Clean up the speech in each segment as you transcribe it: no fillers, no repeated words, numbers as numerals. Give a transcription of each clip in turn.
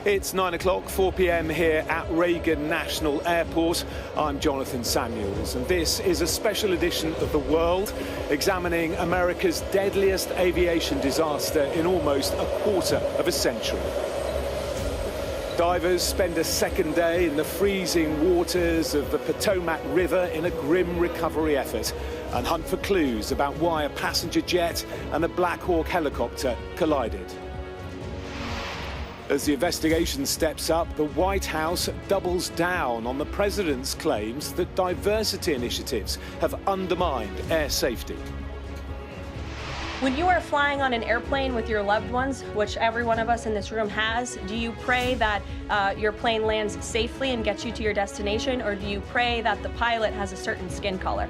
It's 9 o'clock, 4 p.m. here at Reagan National Airport. I'm Jonathan Samuels, and this is a special edition of The World, examining America's deadliest aviation disaster in almost a quarter of a century. Divers spend a second day in the freezing waters of the Potomac River in a grim recovery effort and hunt for clues about why a passenger jet and a Black Hawk helicopter collided. As the investigation steps up, the White House doubles down on the president's claims that diversity initiatives have undermined air safety. When you are flying on an airplane with your loved ones, which every one of us in this room has, do you pray that your plane lands safely and gets you to your destination, or do you pray that the pilot has a certain skin color?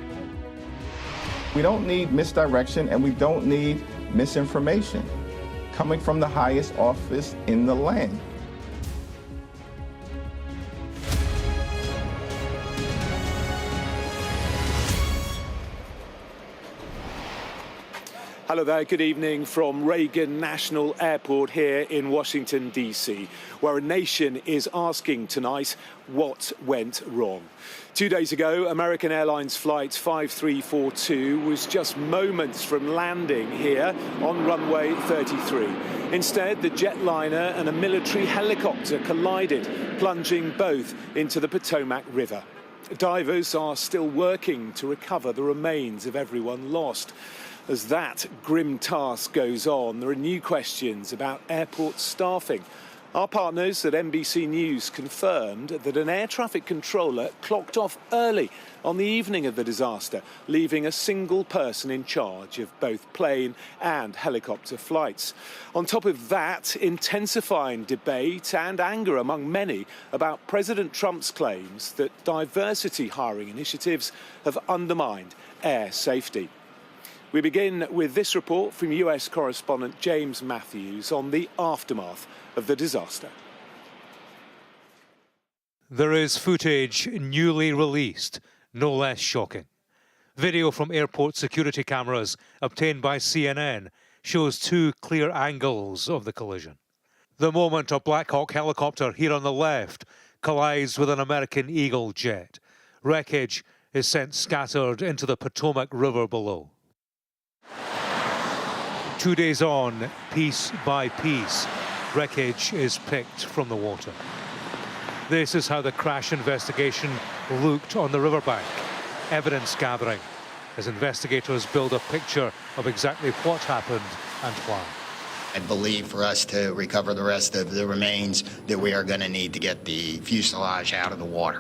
We don't need misdirection, and we don't need misinformation coming from the highest office in the land. Hello there, good evening from Reagan National Airport here in Washington, D.C., where a nation is asking tonight what went wrong. 2 days ago, American Airlines Flight 5342 was just moments from landing here on runway 33. Instead, the jetliner and a military helicopter collided, plunging both into the Potomac River. Divers are still working to recover the remains of everyone lost. As that grim task goes on, there are new questions about airport staffing. Our partners at NBC News confirmed that an air traffic controller clocked off early on the evening of the disaster, leaving a single person in charge of both plane and helicopter flights. On top of that, intensifying debate and anger among many about President Trump's claims that diversity hiring initiatives have undermined air safety. We begin with this report from US correspondent James Matthews on the aftermath of the disaster. There is footage newly released, no less shocking. Video from airport security cameras obtained by CNN shows two clear angles of the collision. The moment a Black Hawk helicopter here on the left collides with an American Eagle jet. Wreckage is sent scattered into the Potomac River below. 2 days on, piece by piece, wreckage is picked from the water. This is how the crash investigation looked on the riverbank. Evidence gathering as investigators build a picture of exactly what happened and why. I believe for us to recover the rest of the remains that we are going to need to get the fuselage out of the water.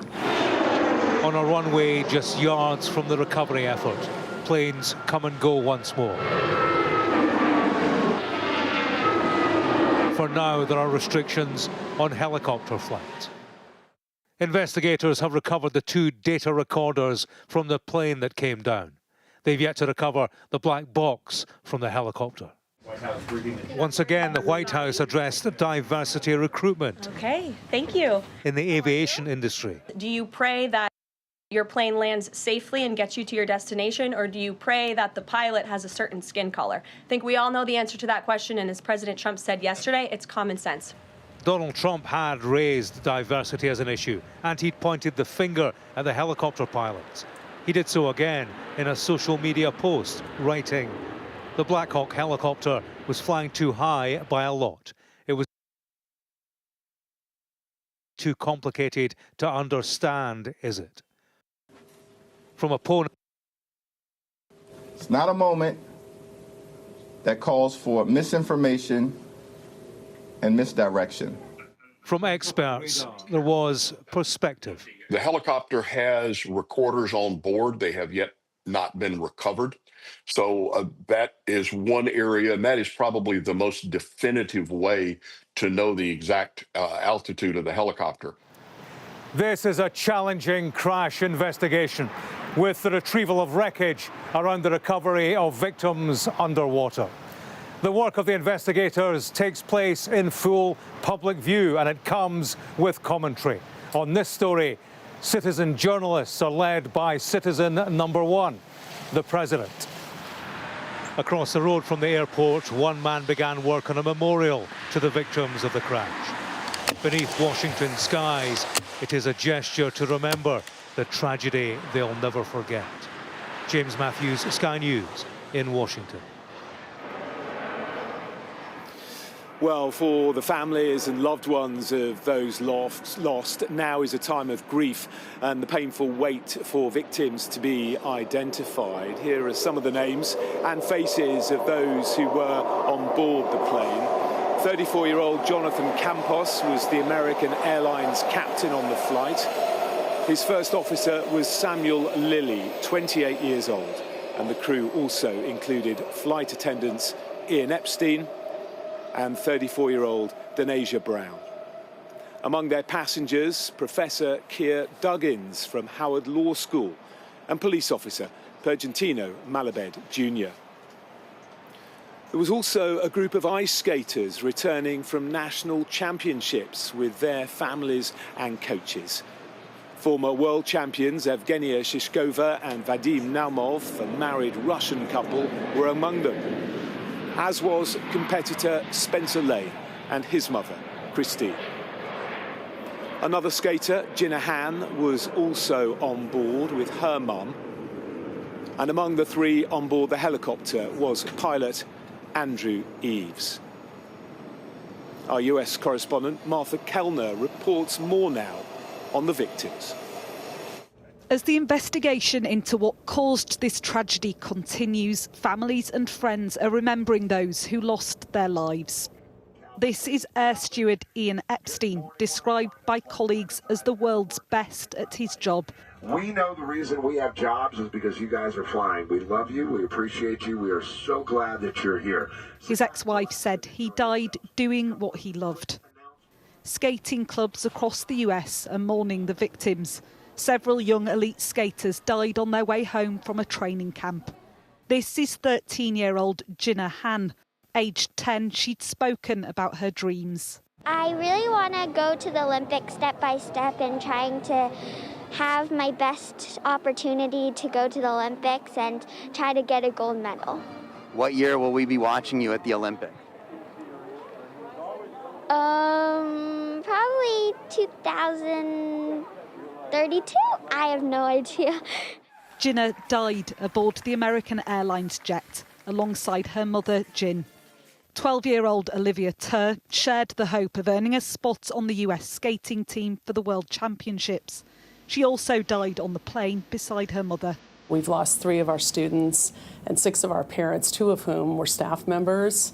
On a runway just yards from the recovery effort, planes come and go once more. For now, there are restrictions on helicopter flight. Investigators have recovered the two data recorders from the plane that came down. They've yet to recover the black box from the helicopter. Once again, the White House addressed diversity recruitment. Okay, thank you. In the aviation industry. Do you pray that your plane lands safely and gets you to your destination, or do you pray that the pilot has a certain skin color? I think we all know the answer to that question, and as President Trump said yesterday, it's common sense. Donald Trump had raised diversity as an issue, and he'd pointed the finger at the helicopter pilots. He did so again in a social media post, writing, "The Black Hawk helicopter was flying too high by a lot. It was too complicated to understand, is it?" From opponents. It's not a moment that calls for misinformation and misdirection. From experts, there was perspective. The helicopter has recorders on board. They have yet not been recovered. So that is one area, and that is probably the most definitive way to know the exact altitude of the helicopter. This is a challenging crash investigation with the retrieval of wreckage around the recovery of victims underwater. The work of the investigators takes place in full public view, and it comes with commentary. On this story, citizen journalists are led by citizen number one, the president. Across the road from the airport, one man began work on a memorial to the victims of the crash. beneath Washington skies, it is a gesture to remember the tragedy they'll never forget. James Matthews, Sky News in Washington. Well, for the families and loved ones of those lost, now is a time of grief and the painful wait for victims to be identified. Here are some of the names and faces of those who were on board the plane. 34-year-old Jonathan Campos was the American Airlines captain on the flight. His first officer was Samuel Lilly, 28 years old. And the crew also included flight attendants Ian Epstein and 34-year-old Denasia Brown. Among their passengers, Professor Keir Duggins from Howard Law School and police officer Pergentino Malabed Jr. There was also a group of ice skaters returning from national championships with their families and coaches. Former world champions Evgenia Shishkova and Vadim Naumov, a married Russian couple, were among them, as was competitor Spencer Lane and his mother, Christine. Another skater, Jinnah Han, was also on board with her mum. And among the three on board the helicopter was pilot Andrew Eves. Our US correspondent, Martha Kellner, reports more now on the victims. As the investigation into what caused this tragedy continues, families and friends are remembering those who lost their lives. This is Air Steward Ian Epstein, described by colleagues as the world's best at his job. We know the reason we have jobs is because you guys are flying. We love you, we appreciate you, we are so glad that you're here. His ex-wife said he died doing what he loved. Skating clubs across the US are mourning the victims. Several young elite skaters died on their way home from a training camp. This is 13-year-old Jinnah Han. Aged 10, she'd spoken about her dreams. I really want to go to the Olympics step by step and trying to have my best opportunity to go to the Olympics and try to get a gold medal. What year will we be watching you at the Olympics? Probably 2032. I have no idea. Jinnah died aboard the American Airlines jet alongside her mother, Jin. 12-year-old Olivia Turr shared the hope of earning a spot on the US skating team for the World Championships. She also died on the plane beside her mother. We've lost 3 of our students and 6 of our parents, 2 of whom were staff members.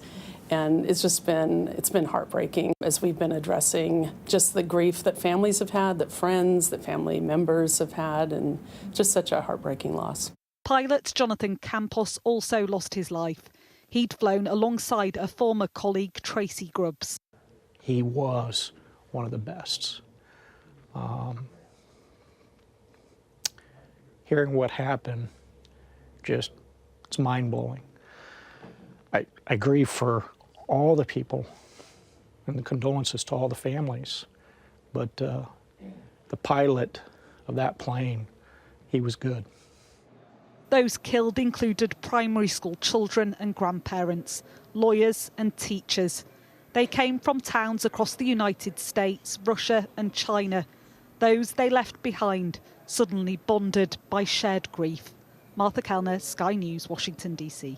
And it's been heartbreaking as we've been addressing just the grief that families have had, that friends, that family members have had, and just such a heartbreaking loss. Pilot Jonathan Campos also lost his life. He'd flown alongside a former colleague, Tracy Grubbs. He was one of the best. Hearing what happened, it's mind-blowing. I grieve for all the people and the condolences to all the families, but the pilot of that plane, he was good. Those killed included primary school children and grandparents, lawyers and teachers. They came from towns across the United States, Russia and China. Those they left behind, suddenly bonded by shared grief. Martha Kellner, Sky News, Washington, D.C.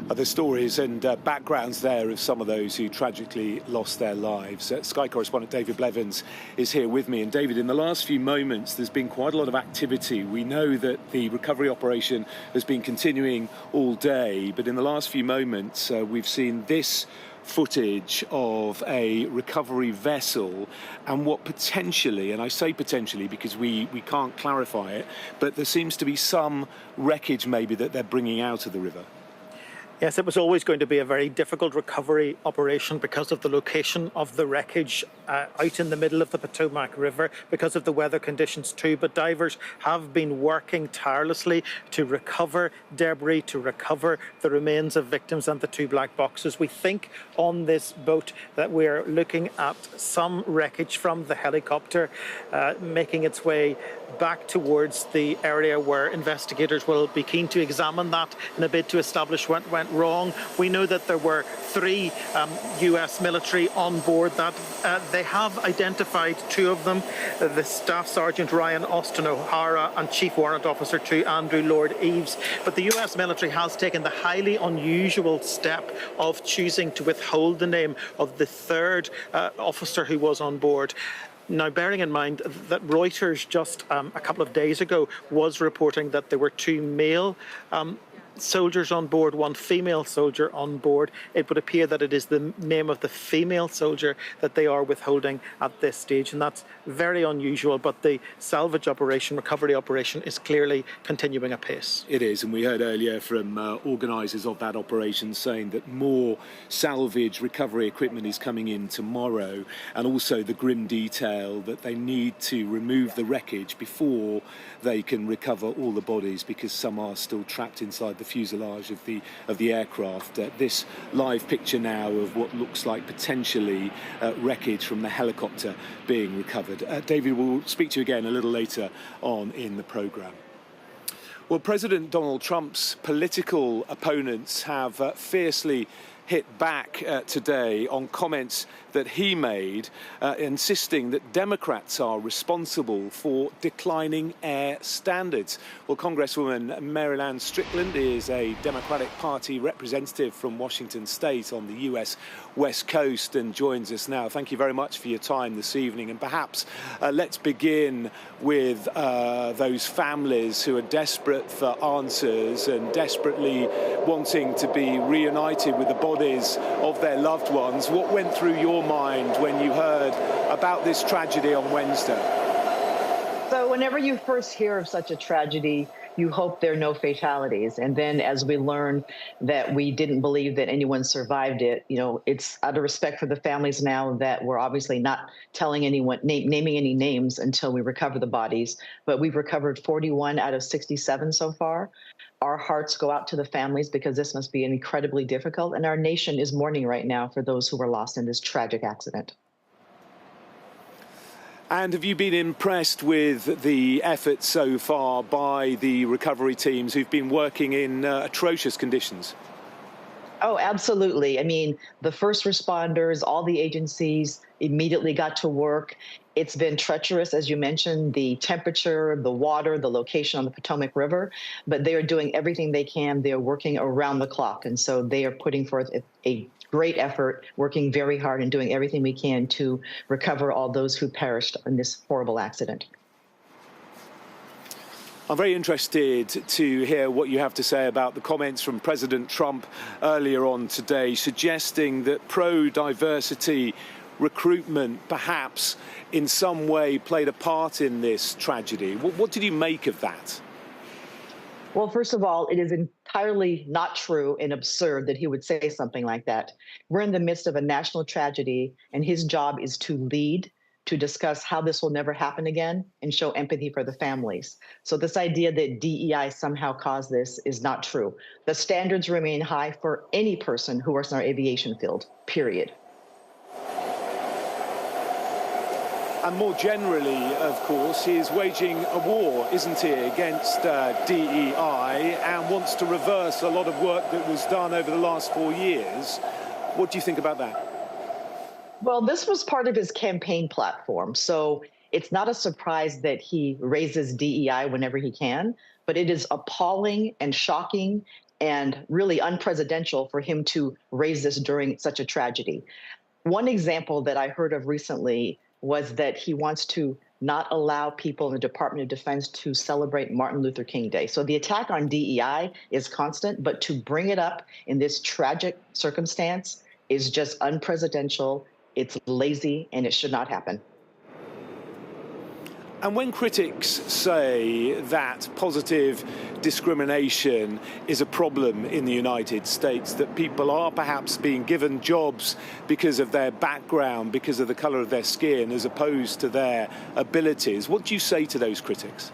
Other stories and backgrounds there of some of those who tragically lost their lives. Sky correspondent David Blevins is here with me. And David, in the last few moments, there's been quite a lot of activity. We know that the recovery operation has been continuing all day, but in the last few moments, we've seen this footage of a recovery vessel and what potentially, and I say potentially because we can't clarify it, but there seems to be some wreckage maybe that they're bringing out of the river. Yes, it was always going to be a very difficult recovery operation because of the location of the wreckage out in the middle of the Potomac River, because of the weather conditions too. But divers have been working tirelessly to recover debris, to recover the remains of victims and the 2 black boxes. We think on this boat that we're looking at some wreckage from the helicopter making its way back towards the area where investigators will be keen to examine that in a bid to establish what went wrong. We know that there were 3 US military on board that they have identified 2 of them, the Staff Sergeant Ryan Austin O'Hara and Chief Warrant Officer 2 Andrew Lord Eves. But the US military has taken the highly unusual step of choosing to withhold the name of the 3rd officer who was on board. Now, bearing in mind that Reuters just a couple of days ago was reporting that there were 2 male soldiers on board, 1 female soldier on board, it would appear that it is the name of the female soldier that they are withholding at this stage, and that's very unusual. But the salvage operation, recovery operation, is clearly continuing apace. It is, and we heard earlier from organisers of that operation saying that more salvage recovery equipment is coming in tomorrow, and also the grim detail that they need to remove the wreckage before they can recover all the bodies, because some are still trapped inside the fuselage of the aircraft. This live picture now of what looks like potentially wreckage from the helicopter being recovered. David, we'll speak to you again a little later on in the programme. Well, President Donald Trump's political opponents have fiercely hit back today on comments that he made, insisting that Democrats are responsible for declining air standards. Well, Congresswoman Maryland Strickland is a Democratic Party representative from Washington State on the US West Coast and joins us now. Thank you very much for your time this evening. And perhaps let's begin with those families who are desperate for answers and desperately wanting to be reunited with the bodies of their loved ones. What went through your mind when you heard about this tragedy on Wednesday? So whenever you first hear of such a tragedy, you hope there are no fatalities. And then as we learn that we didn't believe that anyone survived it, you know, it's out of respect for the families now that we're obviously not telling anyone, naming any names until we recover the bodies. But we've recovered 41 out of 67 so far. Our hearts go out to the families because this must be incredibly difficult. And our nation is mourning right now for those who were lost in this tragic accident. And have you been impressed with the efforts so far by the recovery teams who've been working in atrocious conditions? Oh, absolutely. I mean, the first responders, all the agencies immediately got to work. It's been treacherous, as you mentioned, the temperature, the water, the location on the Potomac River, but they are doing everything they can. They are working around the clock. And so they are putting forth a great effort, working very hard and doing everything we can to recover all those who perished in this horrible accident. I'm very interested to hear what you have to say about the comments from President Trump earlier on today, suggesting that pro-diversity recruitment perhaps in some way played a part in this tragedy. What did you make of that? Well, first of all, it is entirely not true and absurd that he would say something like that. We're in the midst of a national tragedy, and his job is to lead, to discuss how this will never happen again, and show empathy for the families. So this idea that DEI somehow caused this is not true. The standards remain high for any person who works in our aviation field, period. And more generally, of course, he is waging a war, isn't he, against DEI and wants to reverse a lot of work that was done over the last 4 years. What do you think about that? Well, this was part of his campaign platform. So it's not a surprise that he raises DEI whenever he can, but it is appalling and shocking and really unpresidential for him to raise this during such a tragedy. One example that I heard of recently was that he wants to not allow people in the Department of Defense to celebrate Martin Luther King Day. So the attack on DEI is constant, but to bring it up in this tragic circumstance is just unpresidential, it's lazy, and it should not happen. And when critics say that positive discrimination is a problem in the United States, that people are perhaps being given jobs because of their background, because of the colour of their skin, as opposed to their abilities, what do you say to those critics?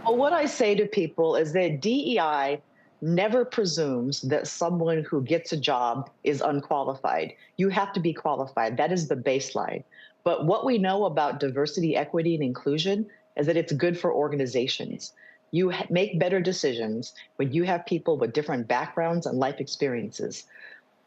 Well, what I say to people is that DEI never presumes that someone who gets a job is unqualified. You have to be qualified. That is the baseline. But what we know about diversity, equity, and inclusion is that it's good for organizations. You make better decisions when you have people with different backgrounds and life experiences.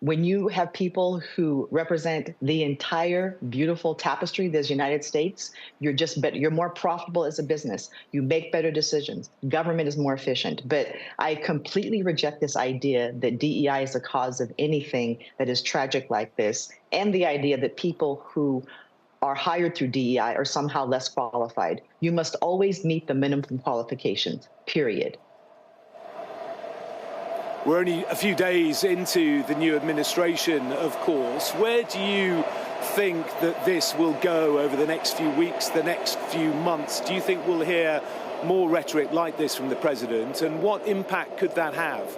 When you have people who represent the entire beautiful tapestry that's the United States, you're just better, you're more profitable as a business. You make better decisions. Government is more efficient. But I completely reject this idea that DEI is the cause of anything that is tragic like this, and the idea that people who are hired through DEI are somehow less qualified. You must always meet the minimum qualifications, period. We're only a few days into the new administration, of course. Where do you think that this will go over the next few weeks, the next few months? Do you think we'll hear more rhetoric like this from the president? And what impact could that have?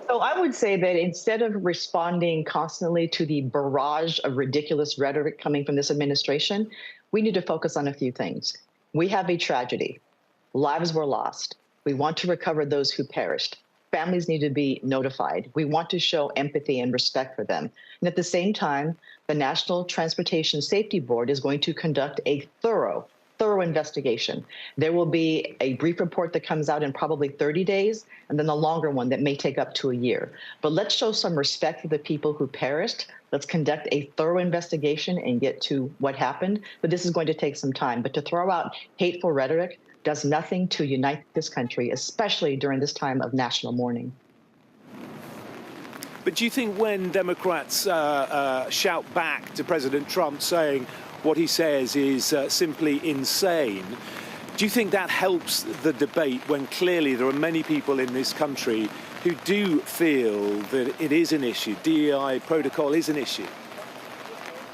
So I would say that instead of responding constantly to the barrage of ridiculous rhetoric coming from this administration, we need to focus on a few things. We have a tragedy. Lives were lost. We want to recover those who perished. Families need to be notified. We want to show empathy and respect for them. And at the same time, the National Transportation Safety Board is going to conduct a thorough investigation. There will be a brief report that comes out in probably 30 days, and then a longer one that may take up to a year. But let's show some respect for the people who perished. Let's conduct a thorough investigation and get to what happened. But this is going to take some time. But to throw out hateful rhetoric does nothing to unite this country, especially during this time of national mourning. But do you think when Democrats shout back to President Trump saying what he says is simply insane, do you think that helps the debate when clearly there are many people in this country who do feel that it is an issue, DEI protocol is an issue?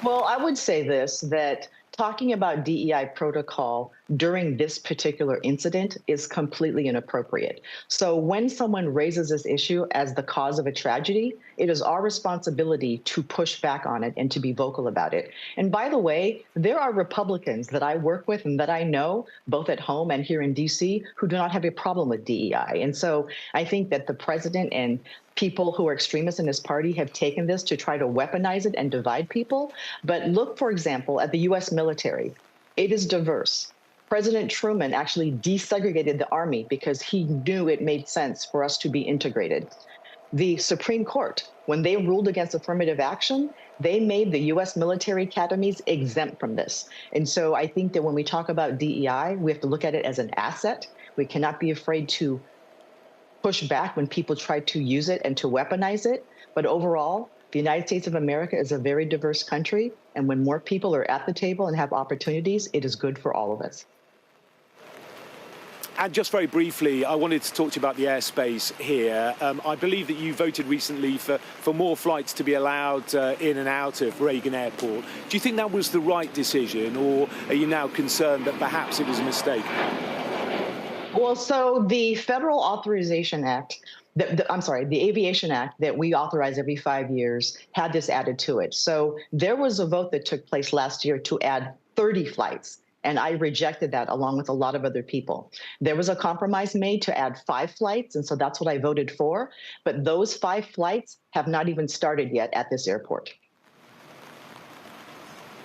Well, I would say this, that talking about DEI protocol during this particular incident is completely inappropriate. So when someone raises this issue as the cause of a tragedy, it is our responsibility to push back on it and to be vocal about it. And by the way, there are Republicans that I work with and that I know, both at home and here in DC, who do not have a problem with DEI. And so I think that the president and people who are extremists in his party have taken this to try to weaponize it and divide people. But look, for example, at the U.S. military. It is diverse. President Truman actually desegregated the Army because he knew it made sense for us to be integrated. The Supreme Court, when they ruled against affirmative action, they made the U.S. military academies exempt from this. And so I think that when we talk about DEI, we have to look at it as an asset. We cannot be afraid to push back when people try to use it and to weaponize it. But overall, the United States of America is a very diverse country. And when more people are at the table and have opportunities, it is good for all of us. And just very briefly, I wanted to talk to you about the airspace here. I believe that you voted recently for more flights to be allowed in and out of Reagan Airport. Do you think that was the right decision, or are you now concerned that perhaps it was a mistake? Well, so the Federal Authorization Act, the Aviation Act that we authorize every 5 years had this added to it. So there was a vote that took place last year to add 30 flights. And I rejected that along with a lot of other people. There was a compromise made to add 5 flights, and so that's what I voted for. But those 5 flights have not even started yet at this airport.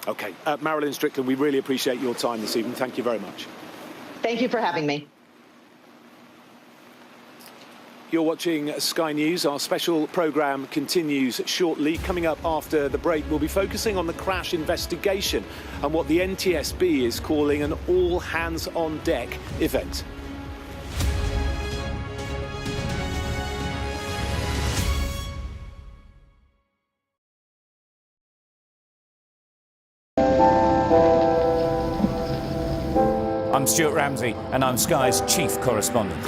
Okay. Marilyn Strickland, we really appreciate your time this evening. Thank you very much. Thank you for having me. You're watching Sky News. Our special programme continues shortly. Coming up after the break, we'll be focusing on the crash investigation and what the NTSB is calling an all-hands-on-deck event. I'm Stuart Ramsey, and I'm Sky's chief correspondent.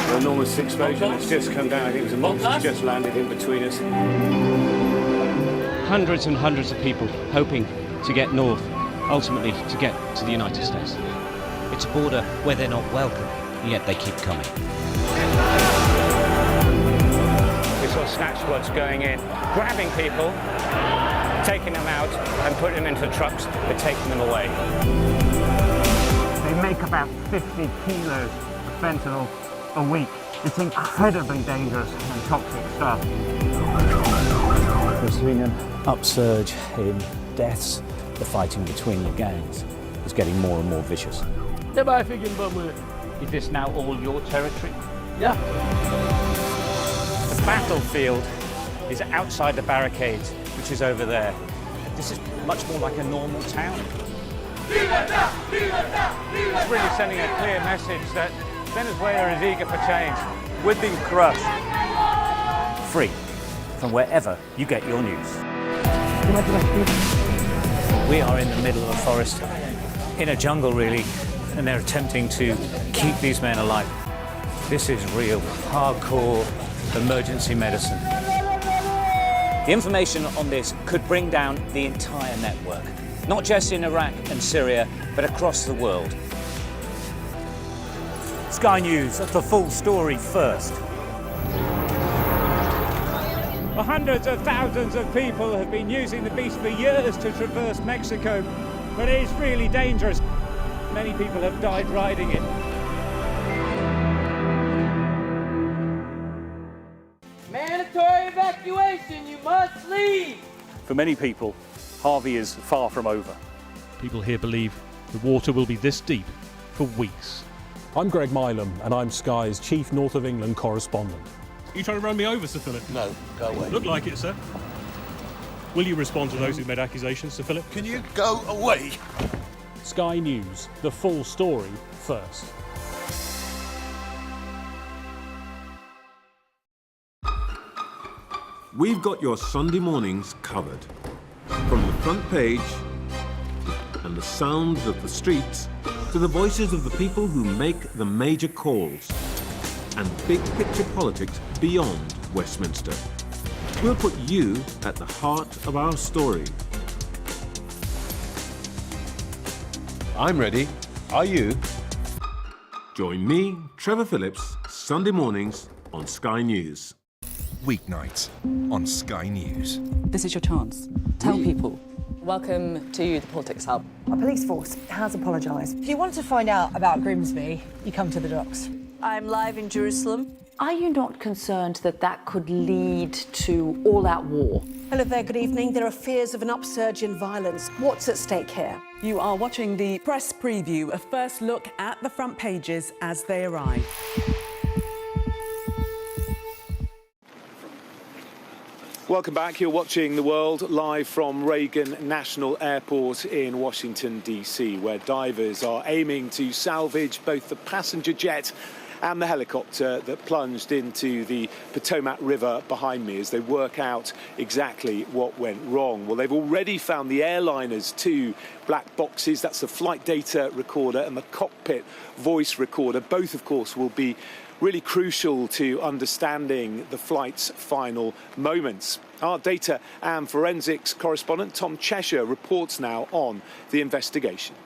An enormous explosion has just come down. I think it was a monster just landed in between us. Hundreds and hundreds of people hoping to get north, ultimately to get to the United States. It's a border where they're not welcome, and yet they keep coming. We saw snatch squads going in, grabbing people, taking them out and putting them into trucks, but taking them away. They make about 50 kilos of fentanyl a week. It's incredibly dangerous and toxic stuff. There's been an upsurge in deaths, the fighting between the gangs is getting more and more vicious. Is this now all your territory? Yeah. The battlefield is outside the barricades, which is over there. This is much more like a normal town. It's really sending a clear message that Venezuela is eager for change. We've been crushed. Free from wherever you get your news. We are in the middle of a forest, in a jungle really, and they're attempting to keep these men alive. This is real, hardcore emergency medicine. The information on this could bring down the entire network, not just in Iraq and Syria, but across the world. Sky News, the full story first. Hundreds of thousands of people have been using the beast for years to traverse Mexico, but it is really dangerous. Many people have died riding it. Mandatory evacuation, you must leave! For many people, Harvey is far from over. People here believe the water will be this deep for weeks. I'm Greg Milam, and I'm Sky's chief North of England correspondent. Are you trying to run me over, Sir Philip? No, go away. Look like it, sir. Will you respond to those who made accusations, Sir Philip? Can you go away? Sky News, the full story first. We've got your Sunday mornings covered. From the front page and the sounds of the streets to the voices of the people who make the major calls and big picture politics beyond Westminster. We'll put you at the heart of our story. I'm ready. Are you? Join me, Trevor Phillips, Sunday mornings on Sky News. Weeknights on Sky News. This is your chance. Tell people. Welcome to the Politics Hub. Our police force has apologised. If you want to find out about Grimsby, you come to the docks. I'm live in Jerusalem. Are you not concerned that that could lead to all-out war? Hello there, good evening. There are fears of an upsurge in violence. What's at stake here? You are watching the press preview, a first look at the front pages as they arrive. Welcome back. You're watching The World live from Reagan National Airport in Washington, D.C., where divers are aiming to salvage both the passenger jet and the helicopter that plunged into the Potomac River behind me as they work out exactly what went wrong. Well, they've already found the airliner's two black boxes. That's the flight data recorder and the cockpit voice recorder. Both, of course, will be really crucial to understanding the flight's final moments. Our data and forensics correspondent Tom Cheshire reports now on the investigation.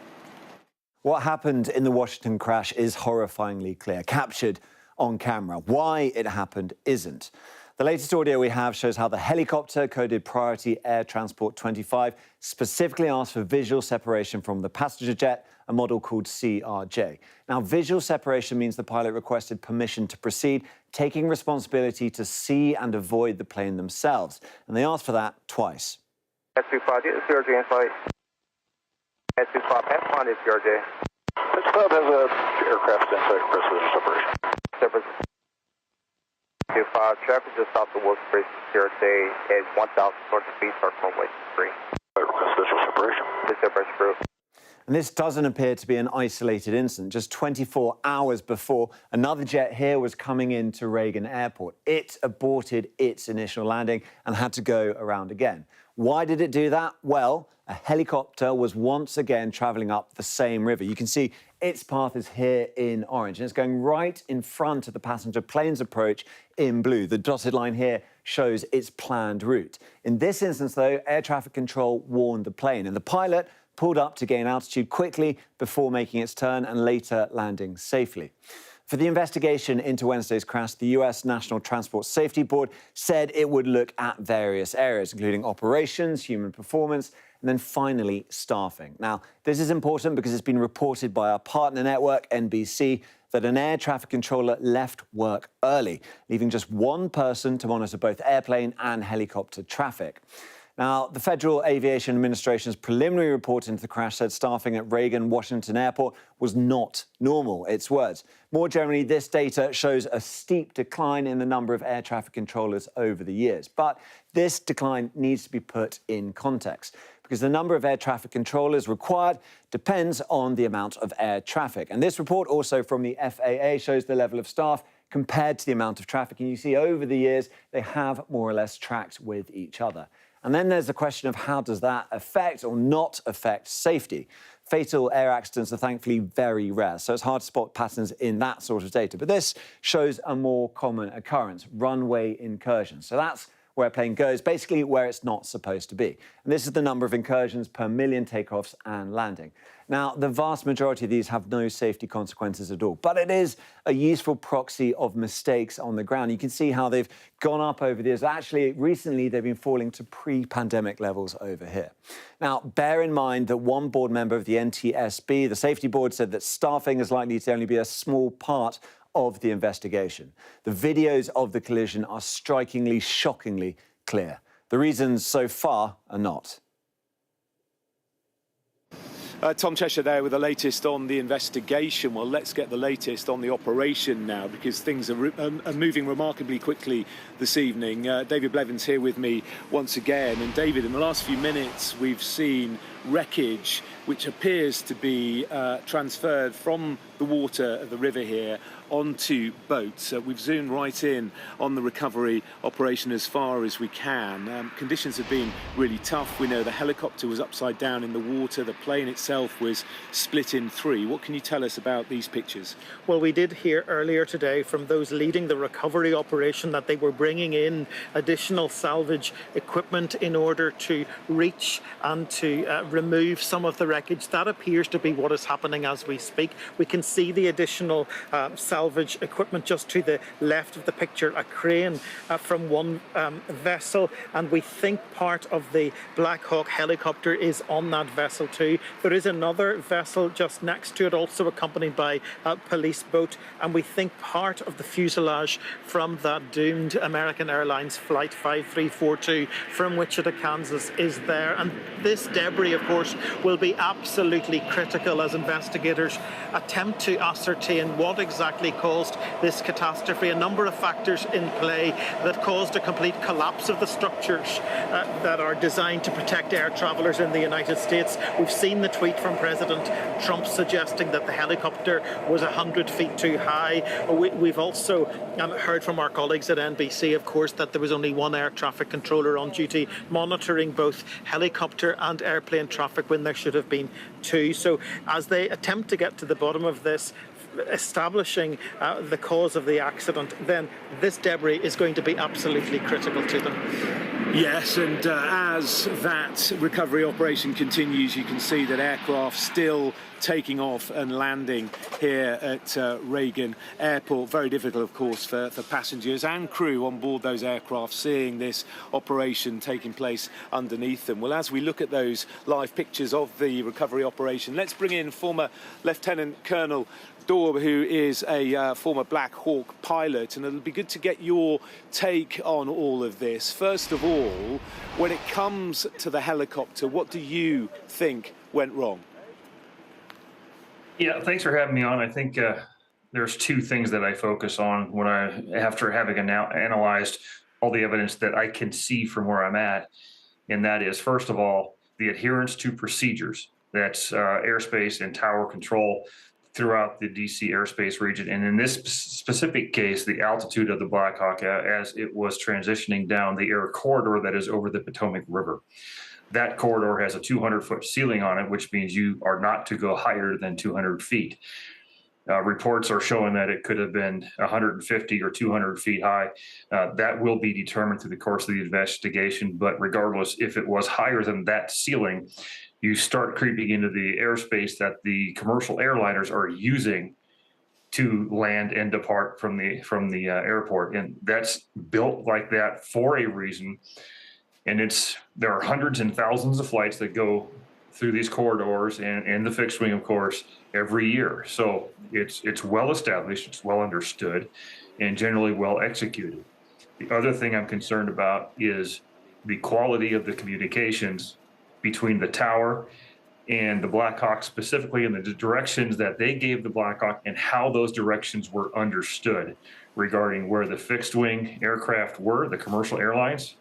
What happened in the Washington crash is horrifyingly clear, captured on camera. Why it happened isn't. The latest audio we have shows how the helicopter, coded Priority Air Transport 25, specifically asked for visual separation from the passenger jet, a model called CRJ. Now, visual separation means the pilot requested permission to proceed, taking responsibility to see and avoid the plane themselves. And they asked for that twice. S25, CRJ in flight. S25, F1 is CRJ. S5 has an aircraft in sight, precision separation. 25, traffic just off the workspace, CRJ at 1,040 feet, start runway 3. Request visual separation. Visual separation group. And this doesn't appear to be an isolated incident. Just 24 hours before, another jet here was coming into Reagan Airport. It aborted its initial landing and had to go around again. Why did it do that? Well, a helicopter was once again travelling up the same river. You can see its path is here in orange, and it's going right in front of the passenger plane's approach in blue. The dotted line here shows its planned route. In this instance, though, air traffic control warned the plane, and the pilot pulled up to gain altitude quickly before making its turn and later landing safely. For the investigation into Wednesday's crash, the US National Transport Safety Board said it would look at various areas, including operations, human performance, and then finally staffing. Now, this is important because it's been reported by our partner network, NBC, that an air traffic controller left work early, leaving just one person to monitor both airplane and helicopter traffic. Now, the Federal Aviation Administration's preliminary report into the crash said staffing at Reagan Washington Airport was not normal, its words. More generally, this data shows a steep decline in the number of air traffic controllers over the years. But this decline needs to be put in context, because the number of air traffic controllers required depends on the amount of air traffic. And this report also from the FAA shows the level of staff compared to the amount of traffic. And you see over the years, they have more or less tracked with each other. And then there's the question of how does that affect or not affect safety? Fatal air accidents are thankfully very rare, so it's hard to spot patterns in that sort of data. But this shows a more common occurrence, runway incursions. So that's where a plane goes, basically where it's not supposed to be. And this is the number of incursions per million takeoffs and landing. Now, the vast majority of these have no safety consequences at all, but it is a useful proxy of mistakes on the ground. You can see how they've gone up over the years. Actually, recently, they've been falling to pre-pandemic levels over here. Now, bear in mind that one board member of the NTSB, the safety board, said that staffing is likely to only be a small part of the investigation. The videos of the collision are strikingly, shockingly clear. The reasons so far are not. Tom Cheshire there with the latest on the investigation. Well, let's get the latest on the operation now, because things are moving remarkably quickly this evening. David Blevins here with me once again. And David, in the last few minutes, we've seen wreckage which appears to be transferred from the water of the river here onto boats. We've zoomed right in on the recovery operation as far as we can. Conditions have been really tough. We know the helicopter was upside down in the water. The plane itself was split in three. What can you tell us about these pictures? Well, we did hear earlier today from those leading the recovery operation that they were bringing in additional salvage equipment in order to reach and to remove some of the wreckage. That appears to be what is happening as we speak. We can see the additional salvage equipment just to the left of the picture, a crane from one vessel, and we think part of the Black Hawk helicopter is on that vessel too. There is another vessel just next to it, also accompanied by a police boat, and we think part of the fuselage from that doomed American Airlines flight 5342 from Wichita, Kansas is there. And this debris, of course, will be absolutely critical as investigators attempt to ascertain what exactly caused this catastrophe. A number of factors in play that caused a complete collapse of the structures that are designed to protect air travelers in the United States. We've seen the tweet from President Trump suggesting that the helicopter was 100 feet too high. We've also heard from our colleagues at NBC, of course, that there was only one air traffic controller on duty monitoring both helicopter and airplane traffic when there should have been two. So as they attempt to get to the bottom of this, establishing the cause of the accident, then this debris is going to be absolutely critical to them. Yes, and as that recovery operation continues, you can see that aircraft still taking off and landing here at Reagan Airport. Very difficult, of course, for passengers and crew on board those aircraft, seeing this operation taking place underneath them. Well, as we look at those live pictures of the recovery operation, let's bring in former Lieutenant Colonel Daub, who is a former Black Hawk pilot, and it'll be good to get your take on all of this. First of all, when it comes to the helicopter, what do you think went wrong? Yeah, thanks for having me on. I think there's two things that I focus on when after having analyzed all the evidence that I can see from where I'm at, and that is, first of all, the adherence to procedures. That's airspace and tower control throughout the DC airspace region. And in this specific case, the altitude of the Black Hawk as it was transitioning down the air corridor that is over the Potomac River. That corridor has a 200-foot ceiling on it, which means you are not to go higher than 200 feet. Reports are showing that it could have been 150 or 200 feet high. That will be determined through the course of the investigation. But regardless, if it was higher than that ceiling, you start creeping into the airspace that the commercial airliners are using to land and depart from the airport, and that's built like that for a reason. And there are hundreds and thousands of flights that go through these corridors and the fixed wing, of course, every year. So it's well established, it's well understood, and generally well executed. The other thing I'm concerned about is the quality of the communications between the tower and the Black Hawk specifically, and the directions that they gave the Black Hawk and how those directions were understood regarding where the fixed wing aircraft were, the commercial airlines,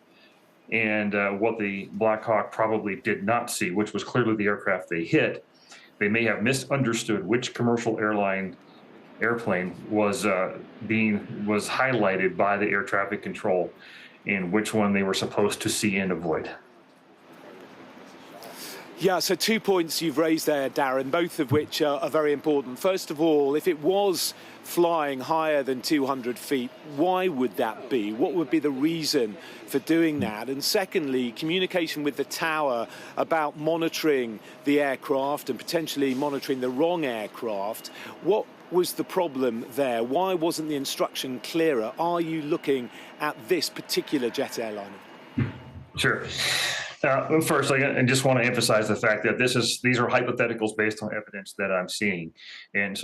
and what the Black Hawk probably did not see, which was clearly the aircraft they hit. They may have misunderstood which commercial airplane was highlighted by the air traffic control and which one they were supposed to see and avoid. Yeah, so 2 points you've raised there, Darren, both of which are very important. First of all, if it was flying higher than 200 feet, why would that be? What would be the reason for doing that? And secondly, communication with the tower about monitoring the aircraft and potentially monitoring the wrong aircraft. What was the problem there? Why wasn't the instruction clearer? Are you looking at this particular jet airliner? Sure. First, I just want to emphasize the fact that these are hypotheticals based on evidence that I'm seeing, and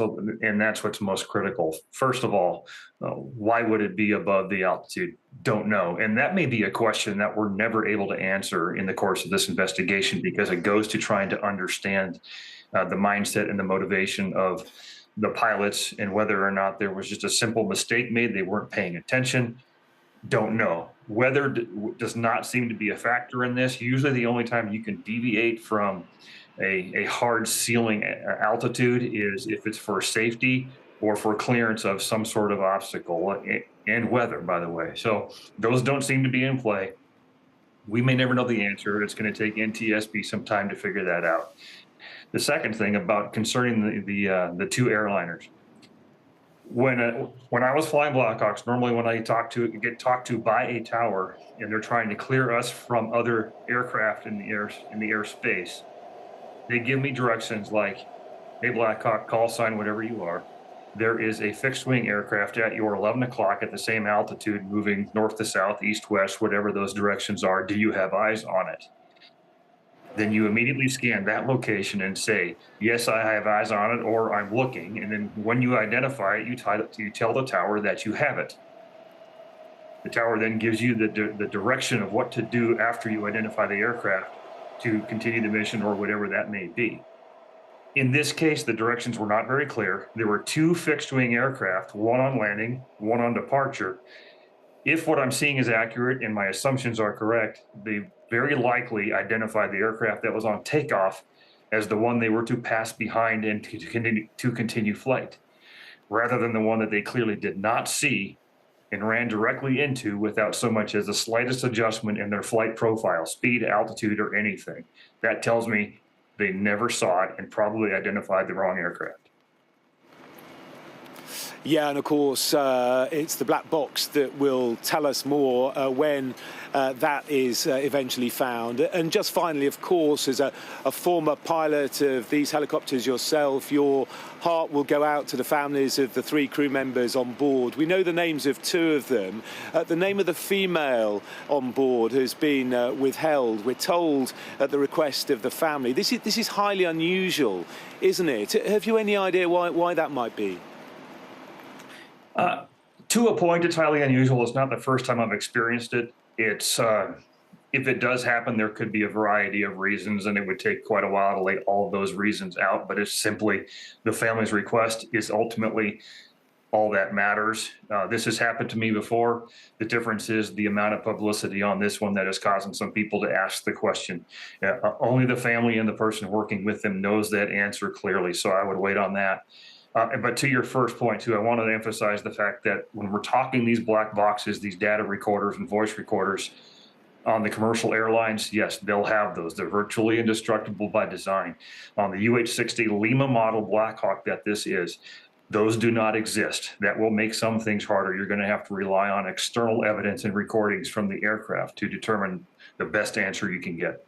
that's what's most critical. First of all, why would it be above the altitude? Don't know, and that may be a question that we're never able to answer in the course of this investigation because it goes to trying to understand the mindset and the motivation of the pilots and whether or not there was just a simple mistake made, they weren't paying attention. Don't know. Weather does not seem to be a factor in this. Usually the only time you can deviate from a hard ceiling altitude is if it's for safety or for clearance of some sort of obstacle, and weather, by the way. So those don't seem to be in play. We may never know the answer. It's going to take NTSB some time to figure that out. The second thing about concerning the two airliners, when I was flying Blackhawks, normally when I get talked to by a tower and they're trying to clear us from other aircraft in the airspace, they give me directions like, "Hey Blackhawk, call sign whatever you are. There is a fixed wing aircraft at your 11 o'clock at the same altitude, moving north to south, east west, whatever those directions are. Do you have eyes on it?" Then you immediately scan that location and say, "Yes, I have eyes on it," or "I'm looking." And then when you identify it, you tell the tower that you have it. The tower then gives you the direction of what to do after you identify the aircraft to continue the mission or whatever that may be. In this case, the directions were not very clear. There were two fixed wing aircraft, one on landing, one on departure. If what I'm seeing is accurate and my assumptions are correct, they very likely identified the aircraft that was on takeoff as the one they were to pass behind and to continue flight, rather than the one that they clearly did not see and ran directly into without so much as the slightest adjustment in their flight profile, speed, altitude, or anything. That tells me they never saw it and probably identified the wrong aircraft. Yeah, and of course, it's the black box that will tell us more when that is eventually found. And just finally, of course, as a former pilot of these helicopters yourself, your heart will go out to the families of the 3 crew members on board. We know the names of 2 of them. The name of the female on board has been withheld. We're told at the request of the family. This is highly unusual, isn't it? Have you any idea why that might be? To a point, it's highly unusual. It's not the first time I've experienced it. It's if it does happen, there could be a variety of reasons, and it would take quite a while to lay all of those reasons out. But it's simply the family's request is ultimately all that matters. This has happened to me before. The difference is the amount of publicity on this one that is causing some people to ask the question. Only the family and the person working with them knows that answer clearly, so I would wait on that. But to your first point, too, I want to emphasize the fact that when we're talking these black boxes, these data recorders and voice recorders on the commercial airlines, yes, they'll have those. They're virtually indestructible by design. On the UH-60 Lima model Black Hawk that this is, those do not exist. That will make some things harder. You're going to have to rely on external evidence and recordings from the aircraft to determine the best answer you can get.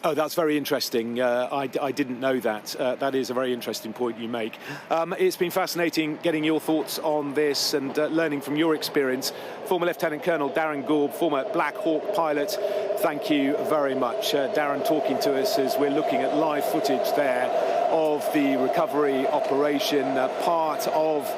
Oh, that's very interesting. I didn't know that. That is a very interesting point you make. It's been fascinating getting your thoughts on this and learning from your experience. Former Lieutenant Colonel Darren Gorb, former Black Hawk pilot, thank you very much. Darren talking to us as we're looking at live footage there of the recovery operation, part of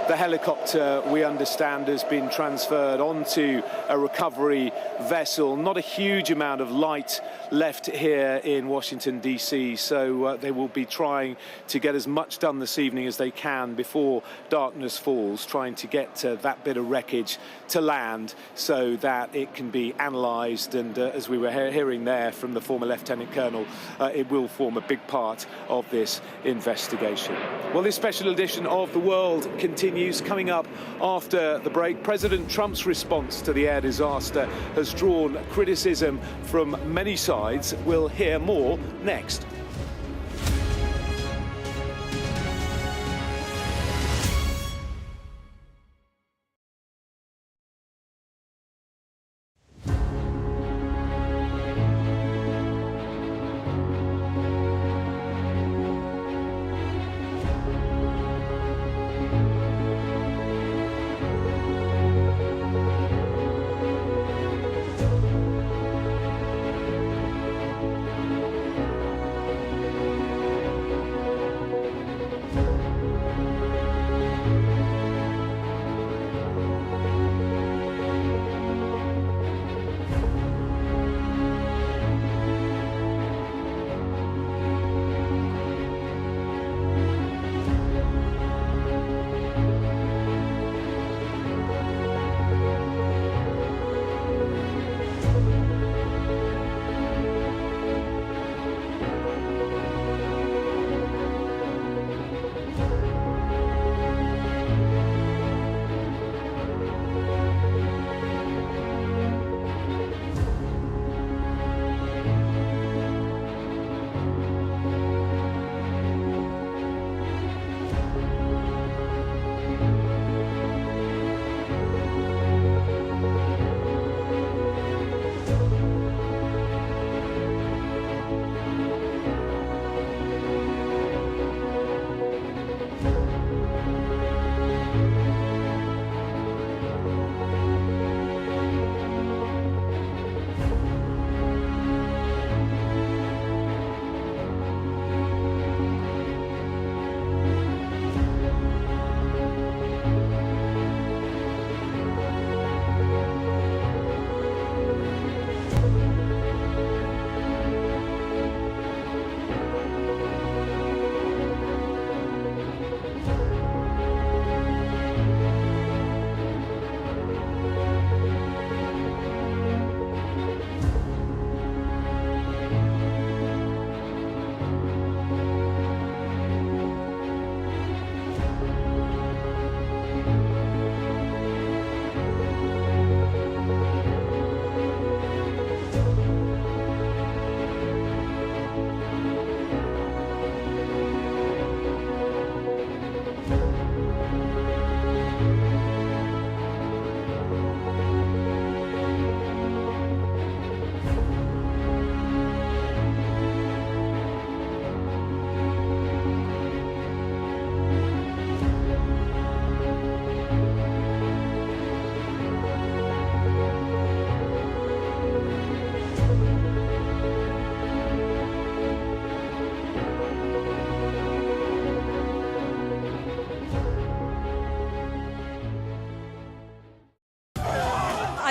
The helicopter, we understand, has been transferred onto a recovery vessel. Not a huge amount of light left here in Washington, D.C., so they will be trying to get as much done this evening as they can before darkness falls, trying to get that bit of wreckage to land so that it can be analysed. And as we were hearing there from the former Lieutenant Colonel, it will form a big part of this investigation. Well, this special edition of The World continues. Coming up after the break, President Trump's response to the air disaster has drawn criticism from many sides. We'll hear more next.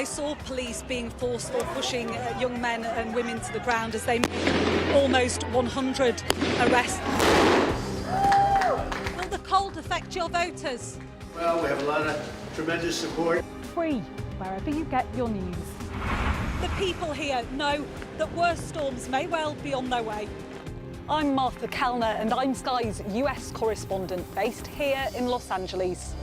I saw police being forceful, pushing young men and women to the ground as they made almost 100 arrests. Will the cold affect your voters? Well, we have a lot of tremendous support. Free, wherever you get your news. The people here know that worse storms may well be on their way. I'm Martha Kellner and I'm Sky's US correspondent based here in Los Angeles.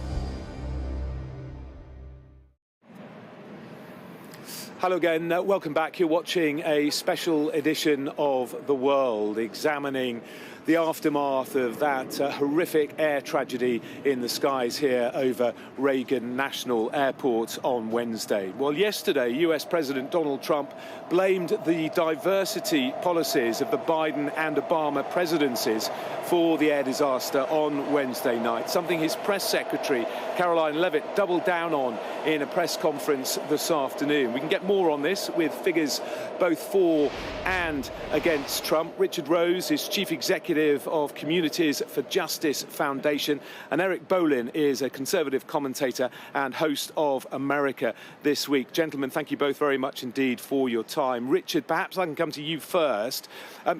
Hello again, welcome back. You're watching a special edition of The World, examining the aftermath of that horrific air tragedy in the skies here over Reagan National Airport on Wednesday. Well, yesterday, US President Donald Trump blamed the diversity policies of the Biden and Obama presidencies for the air disaster on Wednesday night, something his press secretary, Caroline Leavitt, doubled down on in a press conference this afternoon. We can get more on this with figures both for and against Trump. Richard Rose is Chief Executive of Communities for Justice Foundation, and Eric Bolin is a Conservative commentator and host of America This Week. Gentlemen, thank you both very much indeed for your time. Richard, perhaps I can come to you first.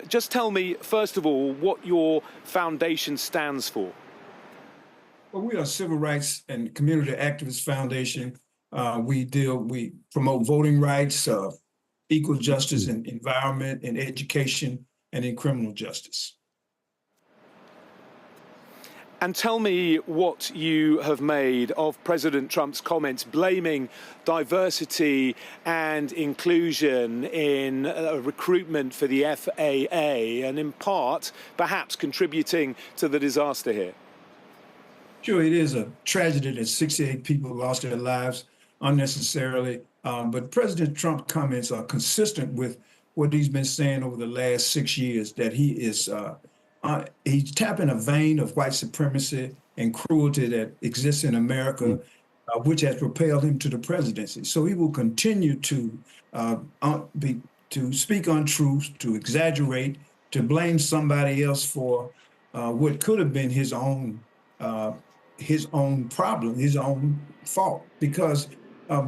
Just tell me, first of all, what your foundation stands for. Well, we are a civil rights and community activist foundation. We promote voting rights, equal justice in environment, in education, and in criminal justice. And tell me what you have made of President Trump's comments blaming diversity and inclusion in recruitment for the FAA, and in part, perhaps contributing to the disaster here. Sure, it is a tragedy that 68 people lost their lives unnecessarily. But President Trump's comments are consistent with what he's been saying over the last 6 years, that he is he's tapping a vein of white supremacy and cruelty that exists in America, which has propelled him to the presidency. So he will continue to speak untruths, to exaggerate, to blame somebody else for what could have been his own problem, his own fault. Because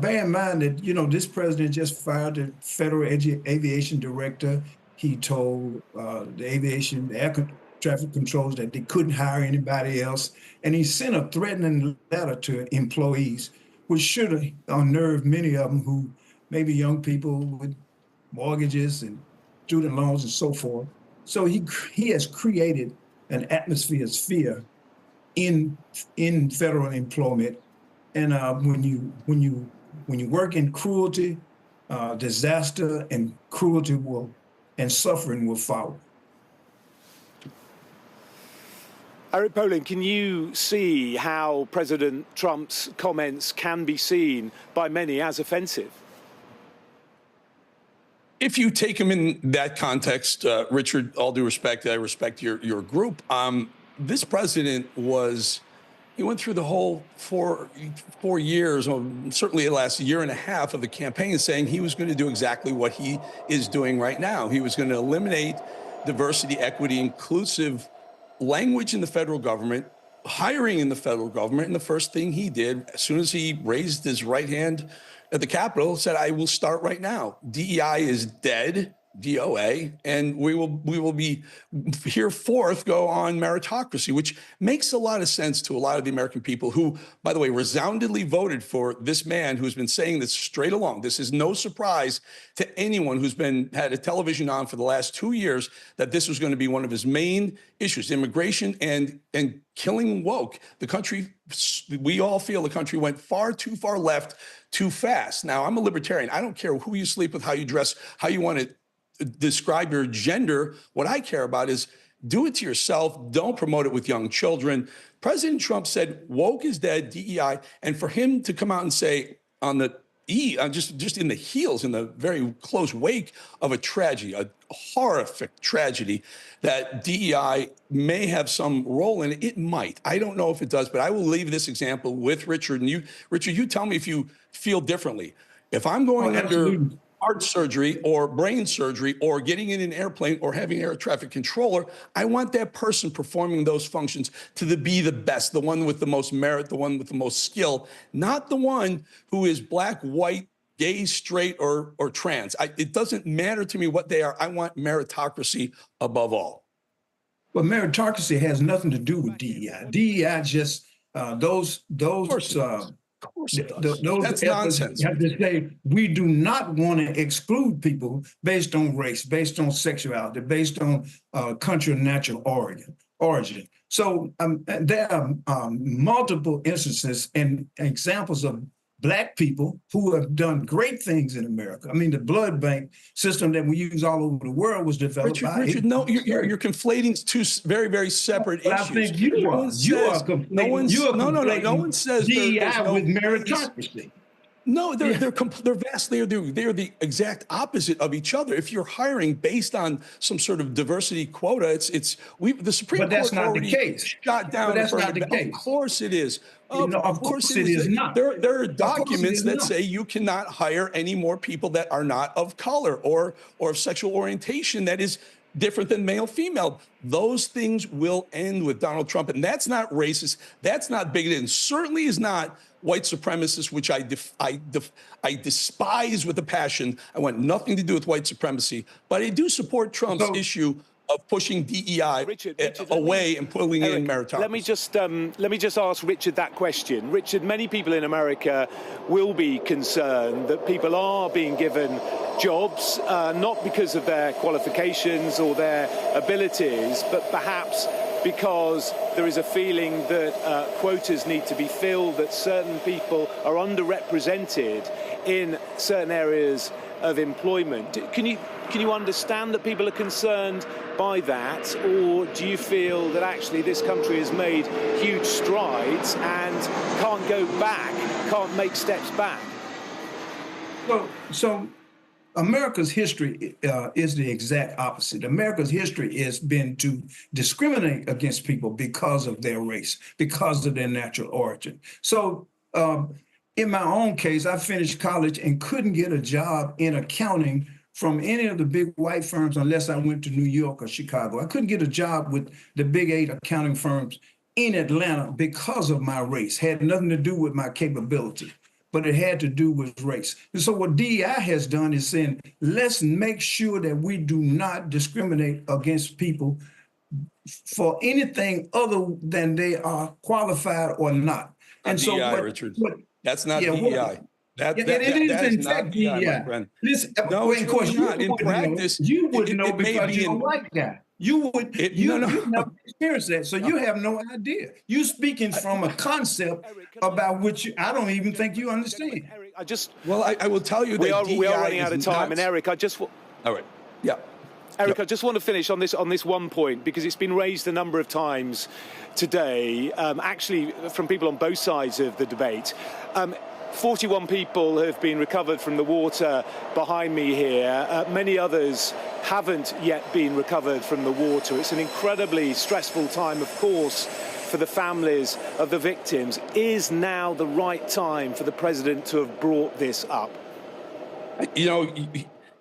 bear in mind that, this president just fired the federal aviation director. He told the air traffic controllers that they couldn't hire anybody else. And he sent a threatening letter to employees, which should have unnerved many of them who maybe young people with mortgages and student loans and so forth. So he has created an atmosphere of fear in federal employment, and when you work in cruelty, disaster and cruelty and suffering will follow. Eric Bolin, can you see how President Trump's comments can be seen by many as offensive? If you take him in that context, Richard, all due respect, I respect your group. This president he went through the whole four years, or certainly the last year and a half of the campaign, saying he was going to do exactly what he is doing right now. He was going to eliminate diversity, equity, inclusive language in the federal government, hiring in the federal government. And the first thing he did, as soon as he raised his right hand at the Capitol, said, I will start right now. DEI is dead. DOA, and we will be hereforth go on meritocracy, which makes a lot of sense to a lot of the American people who, by the way, resoundingly voted for this man who's been saying this straight along. This is no surprise to anyone who's had a television on for the last 2 years that this was going to be one of his main issues, immigration and killing woke. The country, we all feel the country went far too far left too fast. Now, I'm a libertarian. I don't care who you sleep with, how you dress, how you want to describe your gender. What I care about is do it to yourself. Don't promote it with young children. President Trump said woke is dead, DEI, and for him to come out and say on the just in the heels, in the very close wake of a tragedy, a horrific tragedy, that DEI may have some role in it. It might. I don't know if it does, but I will leave this example with Richard. And Richard, you tell me if you feel differently. If I'm going under heart surgery or brain surgery or getting in an airplane or having an air traffic controller, I want that person performing those functions to be the best, the one with the most merit, the one with the most skill, not the one who is black, white, gay, straight, or trans. It doesn't matter to me what they are. I want meritocracy above all. Well, meritocracy has nothing to do with DEI. DEI just those Of course it does. That's nonsense. You have to say, we do not want to exclude people based on race, based on sexuality, based on country and natural origin. So there are multiple instances and examples of Black people who have done great things in America. I mean, the blood bank system that we use all over the world was developed by... Richard, no, you're conflating two very, very separate issues. I think you are conflating. No one says DEI with meritocracy. No, they're vastly they're the exact opposite of each other. If you're hiring based on some sort of diversity quota, the Supreme But that's Court not the already case. shot down. But that's not the case. Of course it is. Of course it is not. There are documents that not. say you cannot hire any more people that are not of color or of sexual orientation that is different than male, female. Those things will end with Donald Trump. And that's not racist. That's not bigoted. And certainly is not white supremacist, which I despise with a passion. I want nothing to do with white supremacy. But I do support Trump's issue of pushing DEI away and pulling in meritocracy. Let me just ask Richard that question. Richard, many people in America will be concerned that people are being given jobs, not because of their qualifications or their abilities, but perhaps because there is a feeling that quotas need to be filled, that certain people are underrepresented in certain areas of employment. Can you understand that people are concerned by that, or do you feel that actually this country has made huge strides and can't go back, can't make steps back? So America's history is the exact opposite. America's history has been to discriminate against people because of their race, because of their natural origin. So in my own case, I finished college and couldn't get a job in accounting from any of the big white firms unless I went to New York or Chicago. I couldn't get a job with the big 8 accounting firms in Atlanta because of my race. Had nothing to do with my capability, but it had to do with race. And so what DEI has done is saying, let's make sure that we do not discriminate against people for anything other than they are qualified or not. And so DEI, Richard, that's not DEI. It is in fact DEI. Listen, no, of course, not. In practice, you wouldn't know because you're a white guy. You've never experienced that, so you have no idea. You're speaking from a concept about which I don't even think you understand. Eric, I will tell you that we are running out of time, and Eric, all right, yeah. Eric, I just want to finish on this one point, because it's been raised a number of times today, actually from people on both sides of the debate. 41 people have been recovered from the water behind me here. Many others haven't yet been recovered from the water. It's an incredibly stressful time, of course, for the families of the victims. Is now the right time for the president to have brought this up? You know,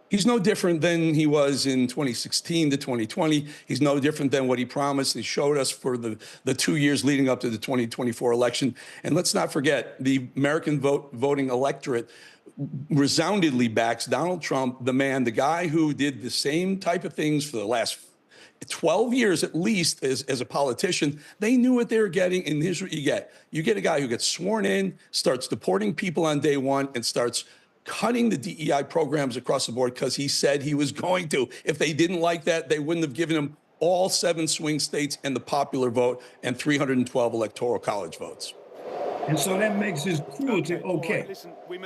he's no different than he was in 2016 to 2020. He's no different than what he promised. He showed us for the 2 years leading up to the 2024 election. And let's not forget, the American voting electorate resoundingly backs Donald Trump, the man, the guy who did the same type of things for the last 12 years at least as a politician. They knew what they were getting, and here's what you get. You get a guy who gets sworn in, starts deporting people on day one, and starts cutting the DEI programs across the board because he said he was going to. If they didn't like that, they wouldn't have given him all 7 swing states and the popular vote and 312 electoral college votes. And so that makes his cruelty okay. Right, listen, we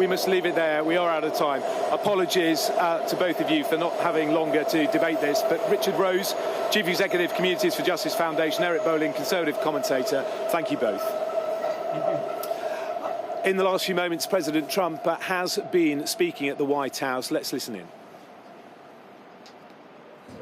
must leave it there. We are out of time. Apologies to both of you for not having longer to debate this. But Richard Rose, Chief Executive, Communities for Justice Foundation, Eric Bolling, Conservative commentator, thank you both. Thank you. In the last few moments, President Trump has been speaking at the White House. Let's listen in.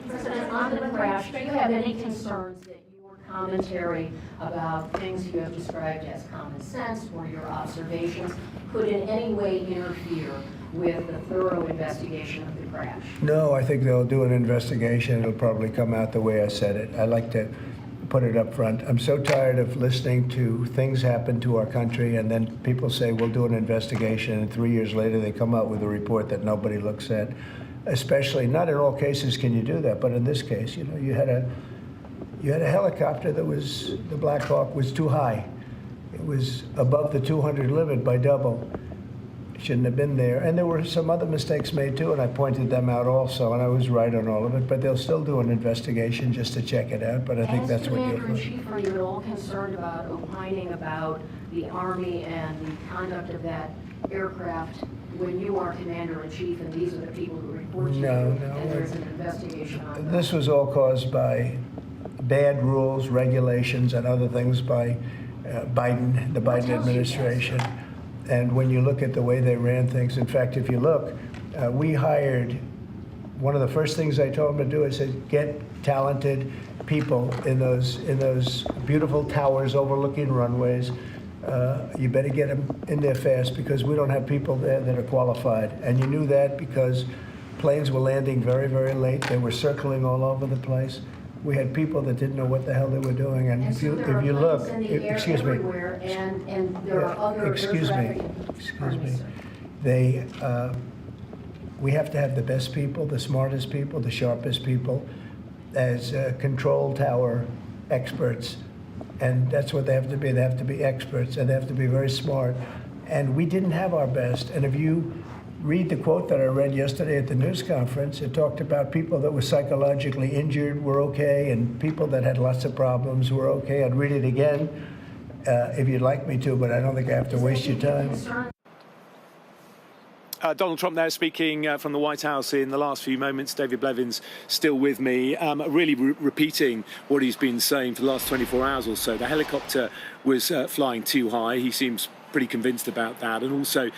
President, on the crash, do you have any concerns that your commentary about things you have described as common sense or your observations could in any way interfere with the thorough investigation of the crash? No, I think they'll do an investigation. It'll probably come out the way I said it. I like to put it up front. I'm so tired of listening to things happen to our country and then people say we'll do an investigation and 3 years later they come out with a report that nobody looks at. Especially, not in all cases can you do that, but in this case, you know, you had a helicopter that was, the Black Hawk was too high. It was above the 200 limit by double. Shouldn't have been there. And there were some other mistakes made too, and I pointed them out also, and I was right on all of it, but they'll still do an investigation just to check it out, but I think that's what you're doing. Chief, are you at all concerned about opining about the Army and the conduct of that aircraft when you are Commander-in-Chief and these are the people who report to you, and there's an investigation on that? This was all caused by bad rules, regulations, and other things by Biden, the Biden administration. And when you look at the way they ran things, in fact, if you look, we hired, one of the first things I told them to do is say, get talented people in those beautiful towers overlooking runways. You better get them in there fast because we don't have people there that are qualified. And you knew that because planes were landing very, very late. They were circling all over the place. We had people that didn't know what the hell they were doing. And if you look, excuse me, and there are other excuse me, we have to have the best people, the smartest people, the sharpest people as control tower experts. And that's what they have to be. They have to be experts, and they have to be very smart. And we didn't have our best. And if you read the quote that I read yesterday at the news conference, it talked about people that were psychologically injured were okay, and people that had lots of problems were okay. I'd read it again if you'd like me to, but I don't think I have to waste your time. Donald Trump there speaking from the White House in the last few moments. David Blevins still with me, really repeating what he's been saying for the last 24 hours or so. The helicopter was flying too high. He seems pretty convinced about that, and also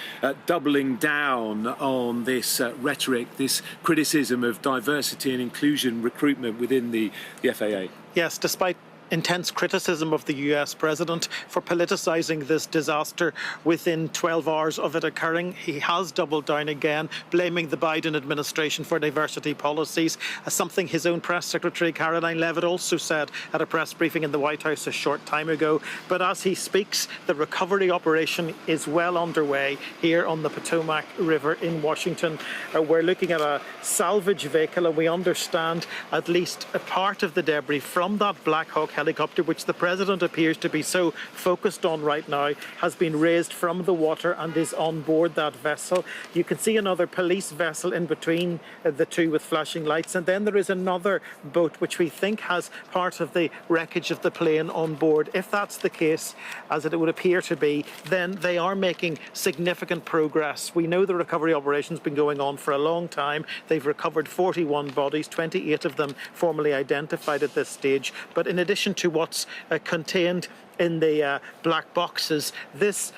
doubling down on this rhetoric, this criticism of diversity and inclusion recruitment within the FAA. Yes, despite intense criticism of the US president for politicising this disaster within 12 hours of it occurring. He has doubled down again, blaming the Biden administration for diversity policies, something his own press secretary Caroline Leavitt also said at a press briefing in the White House a short time ago. But as he speaks, the recovery operation is well underway here on the Potomac River in Washington. We're looking at a salvage vehicle, and we understand at least a part of the debris from that Black Hawk helicopter, which the president appears to be so focused on right now, has been raised from the water and is on board that vessel. You can see another police vessel in between the two with flashing lights, and then there is another boat which we think has part of the wreckage of the plane on board. If that's the case, as it would appear to be, then they are making significant progress. We know the recovery operation's been going on for a long time. They've recovered 41 bodies, 28 of them formally identified at this stage. But in addition to what's contained in the black boxes, this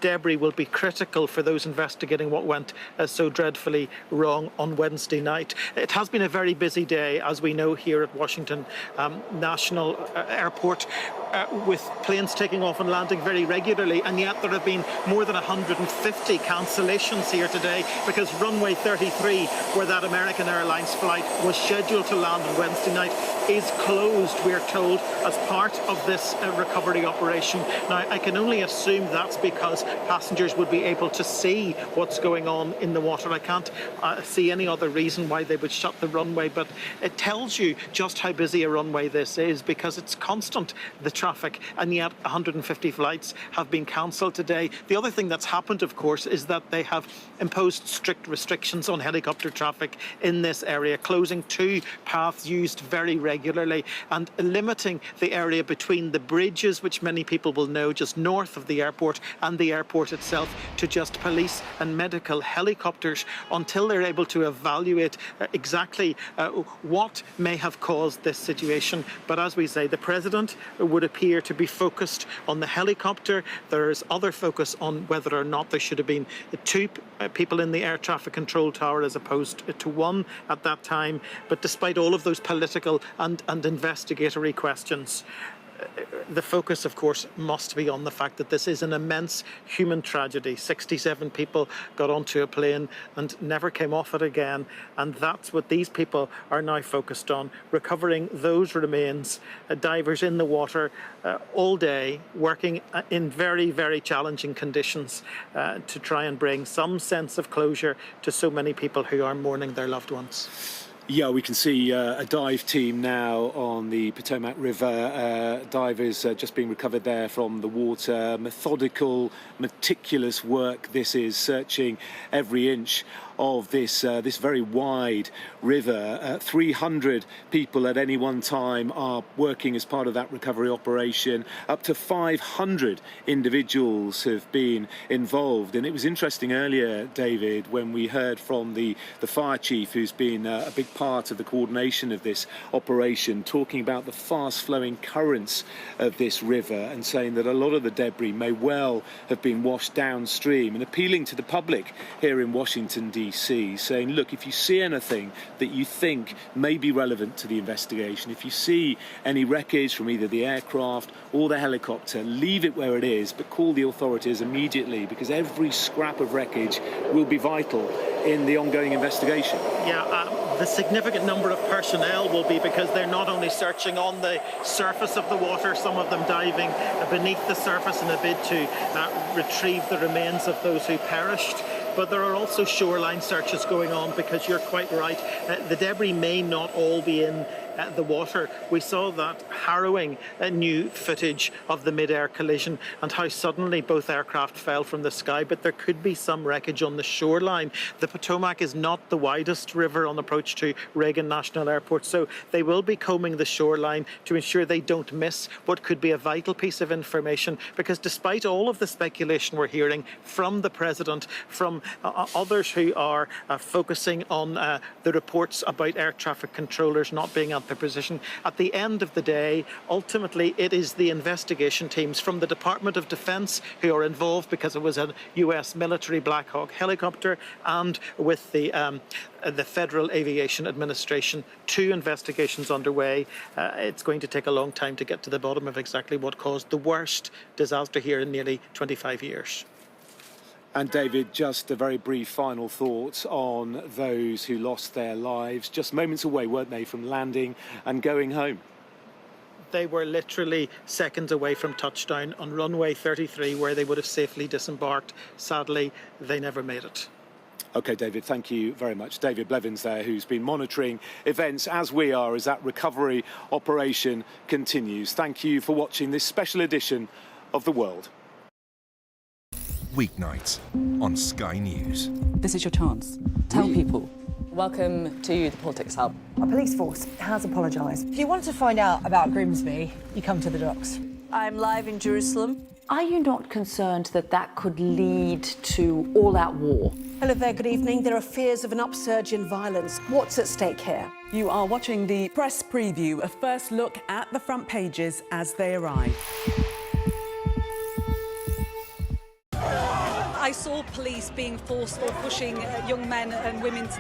debris will be critical for those investigating what went so dreadfully wrong on Wednesday night. It has been a very busy day, as we know, here at Washington National Airport, with planes taking off and landing very regularly, and yet there have been more than 150 cancellations here today because runway 33, where that American Airlines flight was scheduled to land on Wednesday night, is closed, we're told, as part of this recovery operation. Now, I can only assume that's because passengers would be able to see what's going on in the water. I can't see any other reason why they would shut the runway, but it tells you just how busy a runway this is, because it's constant, the traffic, and yet 150 flights have been cancelled today. The other thing that's happened, of course, is that they have imposed strict restrictions on helicopter traffic in this area, closing 2 paths used very regularly and limiting the area between the bridges, which many people will know just north of the airport, and the airport itself, to just police and medical helicopters until they're able to evaluate exactly what may have caused this situation. But as we say, the president would appear to be focused on the helicopter. There's other focus on whether or not there should have been 2 people in the air traffic control tower as opposed to 1 at that time. But despite all of those political and investigatory questions, the focus, of course, must be on the fact that this is an immense human tragedy. 67 people got onto a plane and never came off it again, and that's what these people are now focused on, recovering those remains. Divers in the water all day, working in very, very challenging conditions to try and bring some sense of closure to so many people who are mourning their loved ones. Yeah, we can see a dive team now on the Potomac River. Divers just being recovered there from the water. Methodical, meticulous work this is, searching every inch of this very wide river. 300 people at any one time are working as part of that recovery operation. Up to 500 individuals have been involved. And it was interesting earlier, David, when we heard from the fire chief, who's been a big part of the coordination of this operation, talking about the fast-flowing currents of this river and saying that a lot of the debris may well have been washed downstream, and appealing to the public here in Washington, D.C., saying, look, if you see anything that you think may be relevant to the investigation, if you see any wreckage from either the aircraft or the helicopter, leave it where it is, but call the authorities immediately, because every scrap of wreckage will be vital in the ongoing investigation. The significant number of personnel will be, because they're not only searching on the surface of the water, some of them diving beneath the surface in a bid to retrieve the remains of those who perished, but there are also shoreline searches going on, because you're quite right, the debris may not all be in the water. We saw that harrowing new footage of the mid-air collision and how suddenly both aircraft fell from the sky, but there could be some wreckage on the shoreline. The Potomac is not the widest river on approach to Reagan National Airport, so they will be combing the shoreline to ensure they don't miss what could be a vital piece of information, because despite all of the speculation we're hearing from the President, from others who are focusing on the reports about air traffic controllers not being at their position, at the end of the day, ultimately it is the investigation teams from the Department of Defense who are involved, because it was a US military Black Hawk helicopter, and with the Federal Aviation Administration, 2 investigations underway. It's going to take a long time to get to the bottom of exactly what caused the worst disaster here in nearly 25 years. And David, just a very brief final thought on those who lost their lives, just moments away, weren't they, from landing and going home? They were literally seconds away from touchdown on runway 33, where they would have safely disembarked. Sadly, they never made it. OK, David, thank you very much. David Blevins there, who's been monitoring events as we are, as that recovery operation continues. Thank you for watching this special edition of The World. Weeknights on Sky News. This is your chance. Tell people. Welcome to the Politics Hub. Our police force has apologised. If you want to find out about Grimsby, you come to the docks. I'm live in Jerusalem. Are you not concerned that that could lead to all-out war? Hello there, good evening. There are fears of an upsurge in violence. What's at stake here? You are watching the press preview, a first look at the front pages as they arrive. I saw police being forceful, pushing young men and women to the